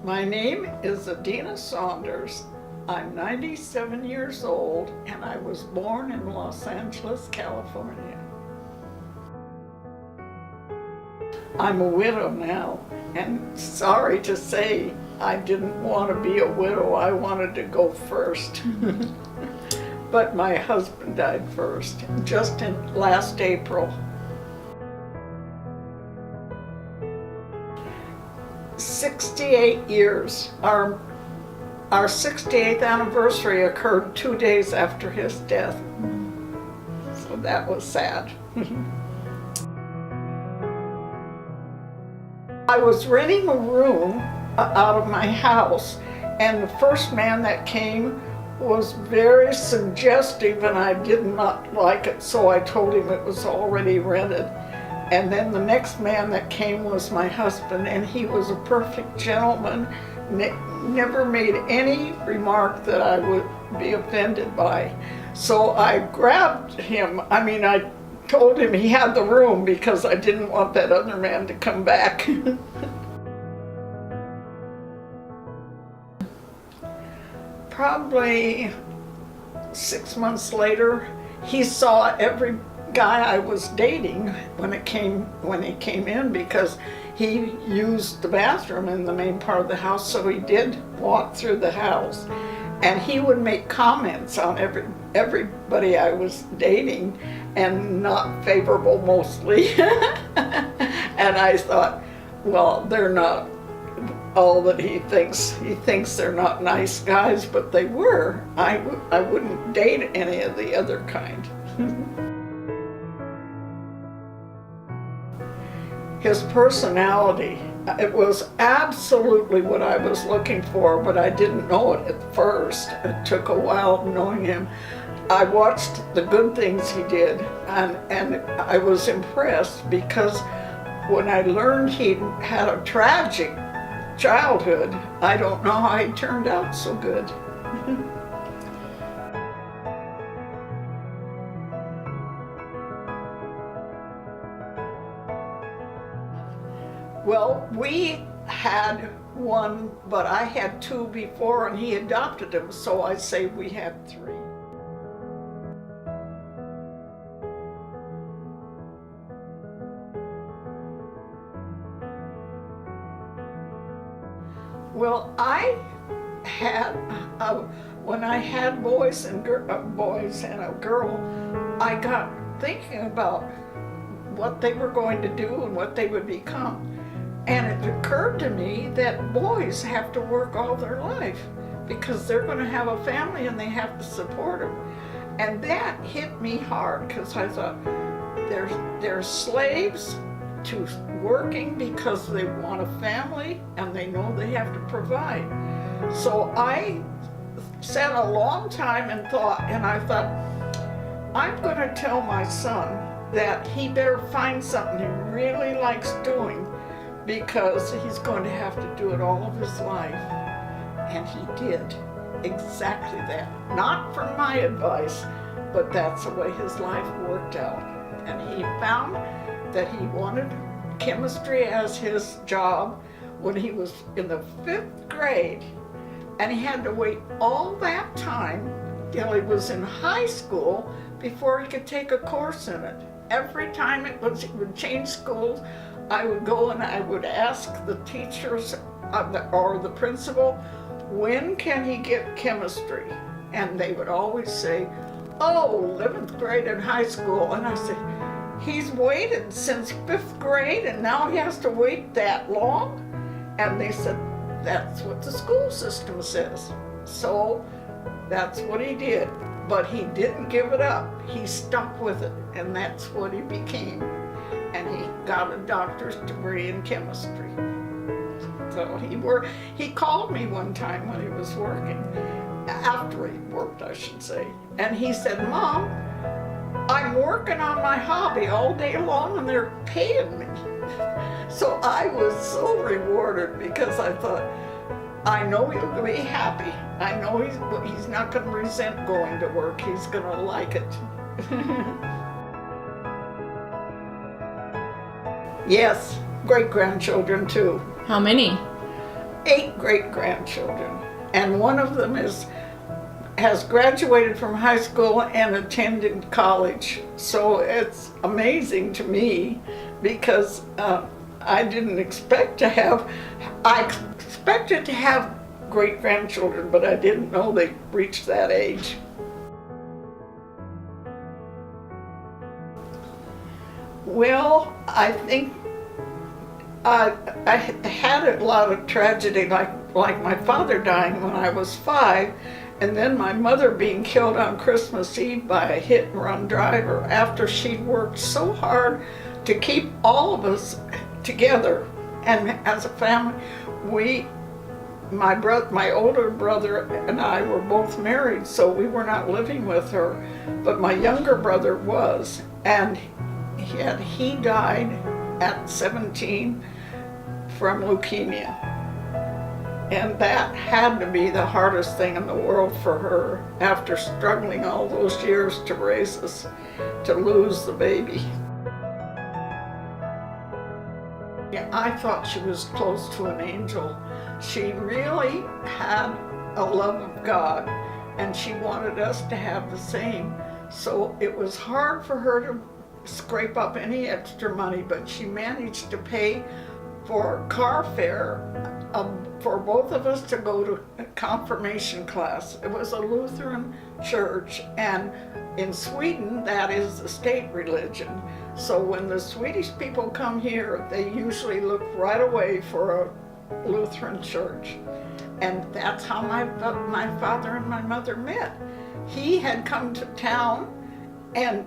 My name is Adina Saunders. I'm 97 years old and I was born in Los Angeles, California. I'm a widow now, and sorry to say, I didn't want to be a widow. I wanted to go first. But my husband died first, just in last April. 68 years. Our 68th anniversary occurred 2 days after his death. So that was sad. I was renting a room out of my house, and the first man that came was very suggestive, and I did not like it, so I told him it was already rented. And then the next man that came was my husband, and he was a perfect gentleman, never made any remark that I would be offended by. So I grabbed him. I told him he had the room because I didn't want that other man to come back. Probably 6 months later, he saw every guy I was dating when he came in, because he used the bathroom in the main part of the house, so he did walk through the house, and he would make comments on everybody I was dating, and not favorable mostly. And I thought, well, they're not all that he thinks. He thinks they're not nice guys, but they were. I wouldn't date any of the other kind. His personality, it was absolutely what I was looking for, but I didn't know it at first. It took a while knowing him. I watched the good things he did, and I was impressed, because when I learned he had a tragic childhood, I don't know how he turned out so good. Well, we had one, but I had two before, and he adopted them, so I say we had three. Well, when I had boys and a girl, I got thinking about what they were going to do and what they would become. And it occurred to me that boys have to work all their life, because they're going to have a family and they have to support them. And that hit me hard, because I thought they're slaves to working because they want a family and they know they have to provide. So I sat a long time and I thought, I'm going to tell my son that he better find something he really likes doing, because he's going to have to do it all of his life. And he did exactly that. Not from my advice, but that's the way his life worked out. And he found that he wanted chemistry as his job when he was in the 5th grade. And he had to wait all that time till he was in high school before he could take a course in it. Every time it would change schools, I would go and I would ask the teachers or the principal, when can he get chemistry? And they would always say, oh, 11th grade in high school. And I said, he's waited since 5th grade and now he has to wait that long? And they said, that's what the school system says. So that's what he did. But he didn't give it up. He stuck with it, and that's what he became. And he got a doctor's degree in chemistry. So he called me one time when he was working, after he worked, I should say. And he said, Mom, I'm working on my hobby all day long and they're paying me. So I was so rewarded, because I thought, I know he'll be happy. I know he's not going to resent going to work. He's going to like it. Yes, great-grandchildren too. How many? 8 great-grandchildren, and one of them has graduated from high school and attended college. So it's amazing to me because I didn't expect to have, I expected to have great-grandchildren, but I didn't know they reached that age. Well, I think I had a lot of tragedy, like my father dying when I was 5, and then my mother being killed on Christmas Eve by a hit-and-run driver after she'd worked so hard to keep all of us together. And as a family, my older brother and I were both married, so we were not living with her, but my younger brother was, and he died at 17 from leukemia. And that had to be the hardest thing in the world for her, after struggling all those years to raise us, to lose the baby. Yeah, I thought she was close to an angel. She really had a love of God, and she wanted us to have the same. So it was hard for her to scrape up any extra money, but she managed to pay for car fare for both of us to go to a confirmation class. It was a Lutheran church, and in Sweden that is the state religion. So when the Swedish people come here, they usually look right away for a Lutheran church. And that's how my father and my mother met. He had come to town, and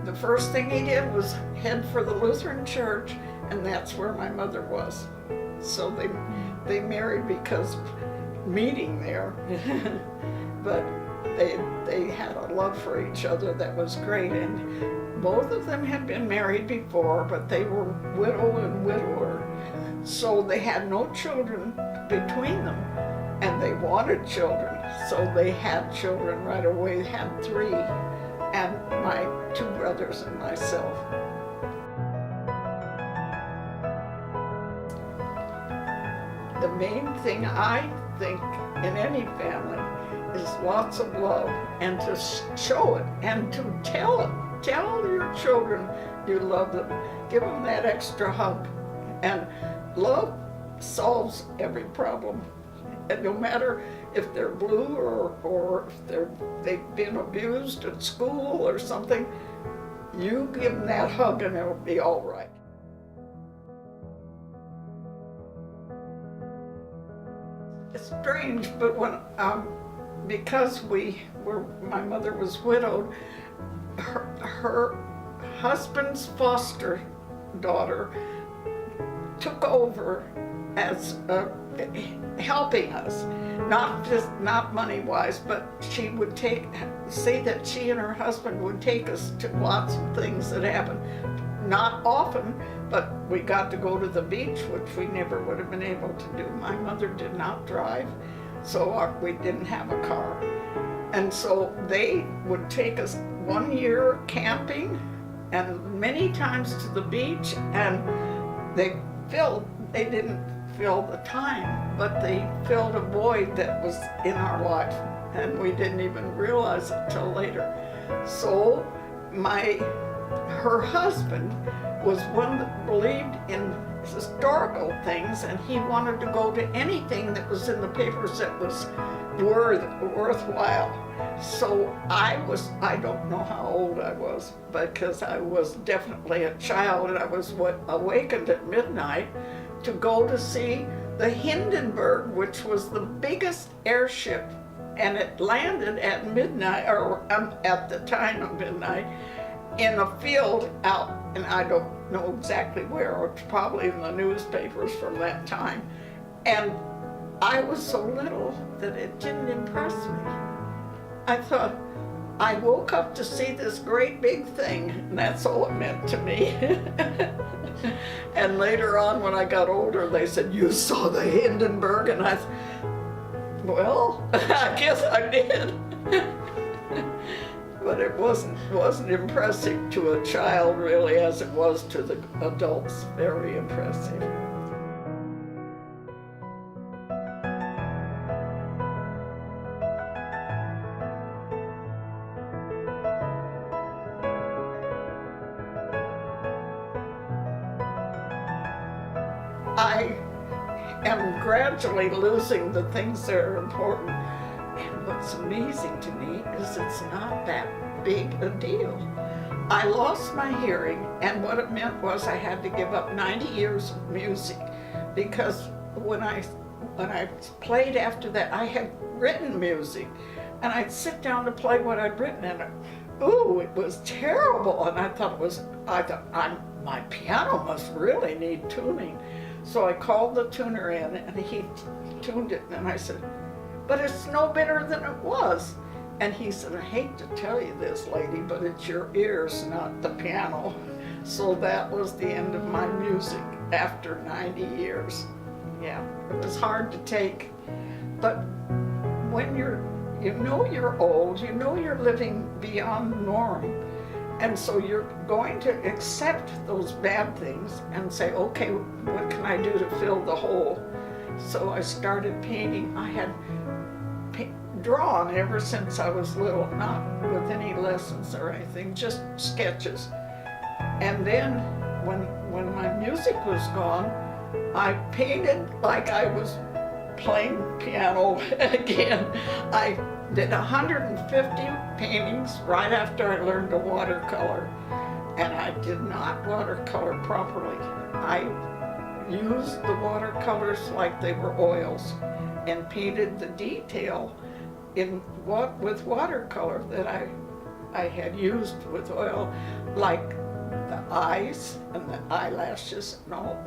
the first thing he did was head for the Lutheran church, and that's where my mother was. So they married because of meeting there. But they had a love for each other that was great, and both of them had been married before, but they were widow and widower. So they had no children between them, and they wanted children. So they had children right away, had 3, and my 2 brothers and myself. The main thing I think in any family is lots of love, and to show it and to tell it. Tell your children you love them. Give them that extra hug. And love solves every problem. And no matter if they're blue or if they've been abused at school or something, you give them that hug and it'll be all right. It's strange, but when because my mother was widowed, her husband's foster daughter took over as helping us, not money-wise, but she would say that she and her husband would take us to lots of things that happened. Not often, but we got to go to the beach, which we never would have been able to do. My mother did not drive, so we didn't have a car. And so they would take us 1 year camping and many times to the beach, and they didn't fill the time, but they filled a void that was in our life, and we didn't even realize it till later. So her husband was one that believed in historical things, and he wanted to go to anything that was in the papers that was worthwhile. So I don't know how old I was, because I was definitely a child, and I was awakened at midnight to go to see the Hindenburg, which was the biggest airship, and it landed at midnight, or at the time of midnight, in a field out, and I don't know exactly where, it's probably in the newspapers from that time. And I was so little that it didn't impress me. I thought, I woke up to see this great big thing, and that's all it meant to me. And later on, when I got older, they said, "You saw the Hindenburg?" And I thought, well, I guess I did. But it wasn't impressive to a child, really, as it was to the adults. Very impressive. I am gradually losing the things that are important. And what's amazing to me is it's not that big a deal. I lost my hearing, and what it meant was I had to give up 90 years of music, because when I played after that, I had written music, and I'd sit down to play what I'd written, and it was terrible. And I thought my piano must really need tuning. So I called the tuner in, and he tuned it, and I said, but it's no better than it was. And he said, I hate to tell you this, lady, but it's your ears, not the piano. So that was the end of my music after 90 years. Yeah, it was hard to take. But when you know you're old, you know you're living beyond norm. And so you're going to accept those bad things and say, okay, what can I do to fill the hole? So I started painting. I had drawn ever since I was little, not with any lessons or anything, just sketches. And then when my music was gone, I painted like I was playing piano again. I did 150 paintings right after I learned to watercolor, and I did not watercolor properly. I used the watercolors like they were oils and painted the detail with watercolor that I had used with oil, like the eyes and the eyelashes and all.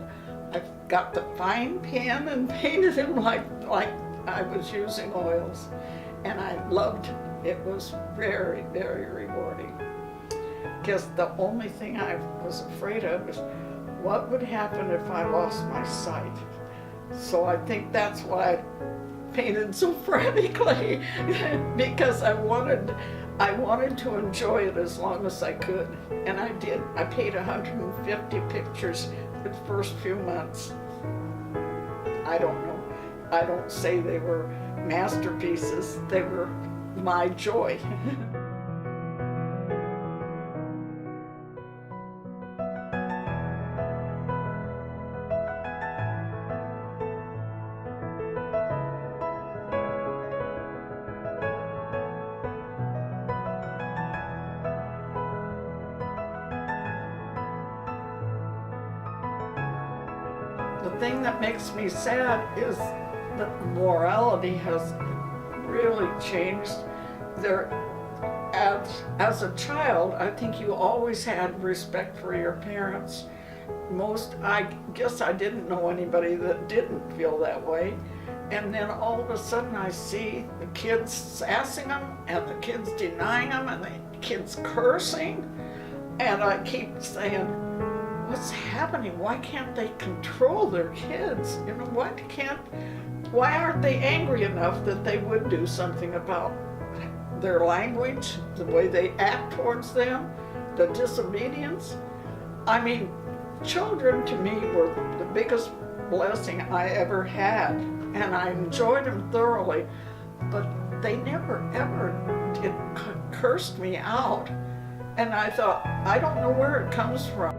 I got the fine pen and painted them like I was using oils, and I loved it. It was very, very rewarding. Because the only thing I was afraid of is what would happen if I lost my sight. So I think that's why I painted so frantically, because I wanted to enjoy it as long as I could, and I did. I painted 150 pictures the first few months. I don't know. I don't say they were masterpieces. They were my joy. The thing that makes me sad is that morality has really changed. As a child, I think you always had respect for your parents. I guess I didn't know anybody that didn't feel that way. And then all of a sudden I see the kids sassing them, and the kids denying them, and the kids cursing. And I keep saying, what's happening? Why can't they control their kids? You know, why aren't they angry enough that they would do something about their language, the way they act towards them, the disobedience? I mean, children to me were the biggest blessing I ever had, and I enjoyed them thoroughly, but they never ever cursed me out. And I thought, I don't know where it comes from.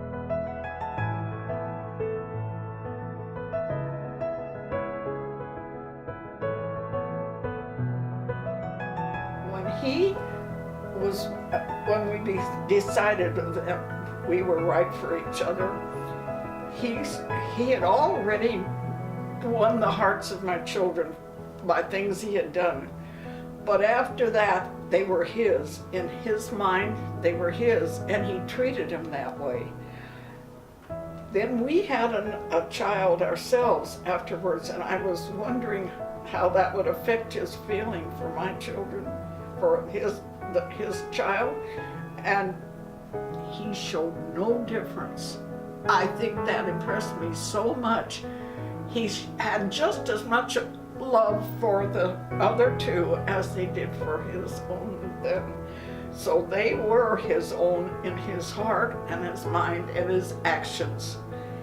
When we decided that we were right for each other, he had already won the hearts of my children by things he had done. But after that, they were his. In his mind, they were his, and he treated them that way. Then we had a child ourselves afterwards, and I was wondering how that would affect his feeling for my children, for his child, and he showed no difference. I think that impressed me so much. He had just as much love for the other two as they did for his own. So they were his own in his heart and his mind and his actions.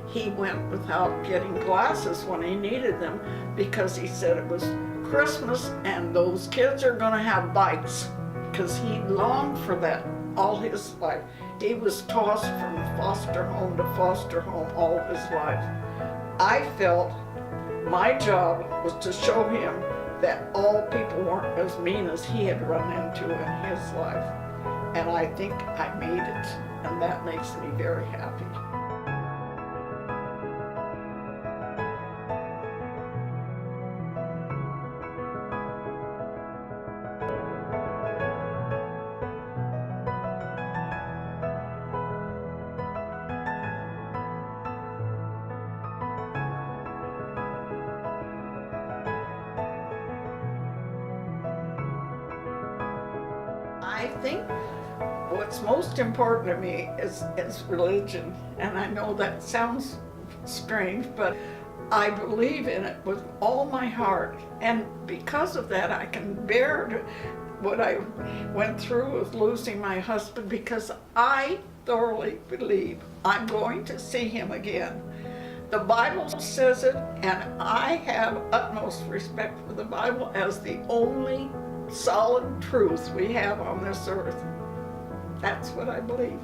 He went without getting glasses when he needed them because he said it was Christmas and those kids are going to have bikes, because he longed for that all his life. He was tossed from foster home to foster home all of his life. I felt my job was to show him that all people weren't as mean as he had run into in his life. And I think I made it, and that makes me very happy. I think what's most important to me is religion, and I know that sounds strange, but I believe in it with all my heart, and because of that I can bear what I went through with losing my husband, because I thoroughly believe I'm going to see him again. The Bible says it, and I have utmost respect for the Bible as the only solid truth we have on this earth. That's what I believe.